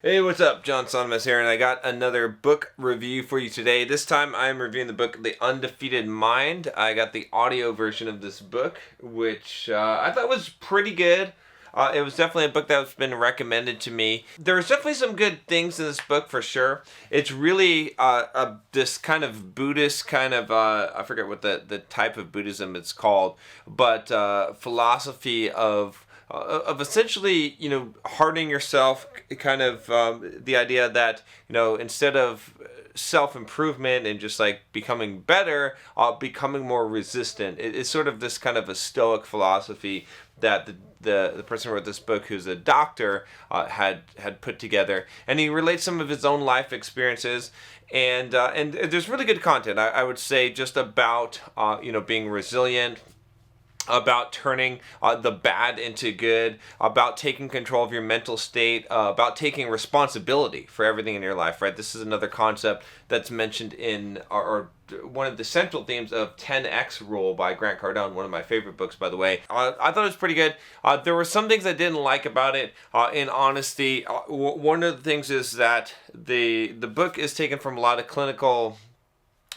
Hey, what's up? John Sonimus here, and I got another book review for you today. This time I'm reviewing the book The Undefeated Mind. I got the audio version of this book, which I thought was pretty good. It was definitely a book that's been recommended to me. There's definitely some good things in this book for sure. It's really this kind of Buddhist kind of, I forget what the type of Buddhism it's called, but philosophy of essentially, hardening yourself, kind of the idea that, instead of self-improvement and just like becoming better, becoming more resistant. It's sort of this kind of a stoic philosophy that the person who wrote this book, who's a doctor, had put together, and he relates some of his own life experiences, and there's really good content. I would say just about being resilient, about turning the bad into good, about taking control of your mental state, about taking responsibility for everything in your life, right? This is another concept that's mentioned in, or one of the central themes of 10X Rule by Grant Cardone, one of my favorite books, by the way. I thought it was pretty good. There were some things I didn't like about it. In honesty, one of the things is that the book is taken from a lot of clinical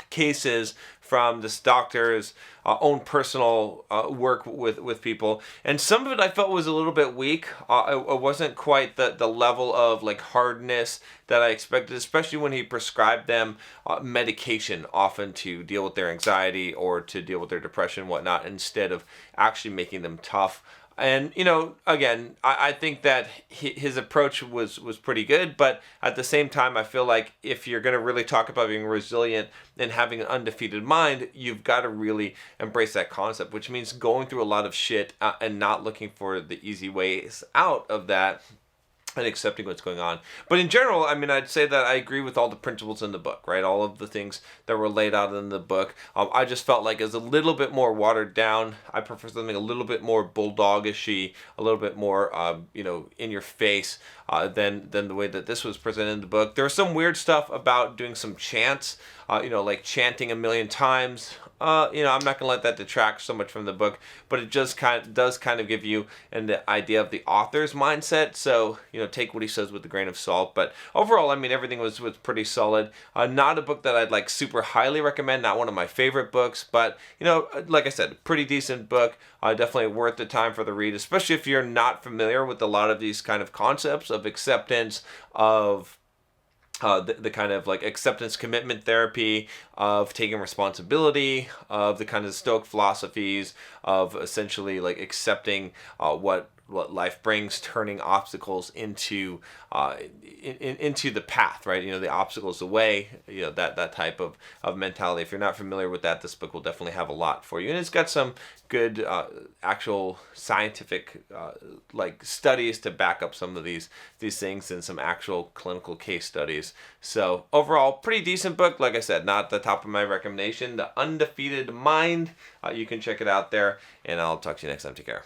cases from this doctor's own personal work with people, and some of it I felt was a little bit weak. It wasn't quite the level of like hardness that I expected, especially when he prescribed them medication often to deal with their anxiety or to deal with their depression and whatnot, instead of actually making them tough. And, again, I think that his approach was pretty good, but at the same time, I feel like if you're going to really talk about being resilient and having an undefeated mind, you've got to really embrace that concept, which means going through a lot of shit and not looking for the easy ways out of that, and accepting what's going on. But in general, I mean, I'd say that I agree with all the principles in the book, right? All of the things that were laid out in the book. I just felt like it was a little bit more watered down. I prefer something a little bit more bulldogish-y, a little bit more, in your face than the way that this was presented in the book. There was some weird stuff about doing some chants, like chanting a million times. I'm not going to let that detract so much from the book, but it just does kind of give you the idea of the author's mindset. So, take what he says with a grain of salt. But overall, I mean, everything was pretty solid. Not a book that I'd like super highly recommend. Not one of my favorite books, but, like I said, pretty decent book. Definitely worth the time for the read, especially if you're not familiar with a lot of these kind of concepts of acceptance, of the kind of like acceptance commitment therapy, of taking responsibility, of the kind of stoic philosophies of essentially like accepting what life brings, turning obstacles into into the path, right? The obstacles away, that type of mentality. If you're not familiar with that, this book will definitely have a lot for you. And it's got some good actual scientific like studies to back up some of these things, and some actual clinical case studies. So overall, pretty decent book. Like I said, not the top of my recommendation. The Undefeated Mind. You can check it out there, and I'll talk to you next time. Take care.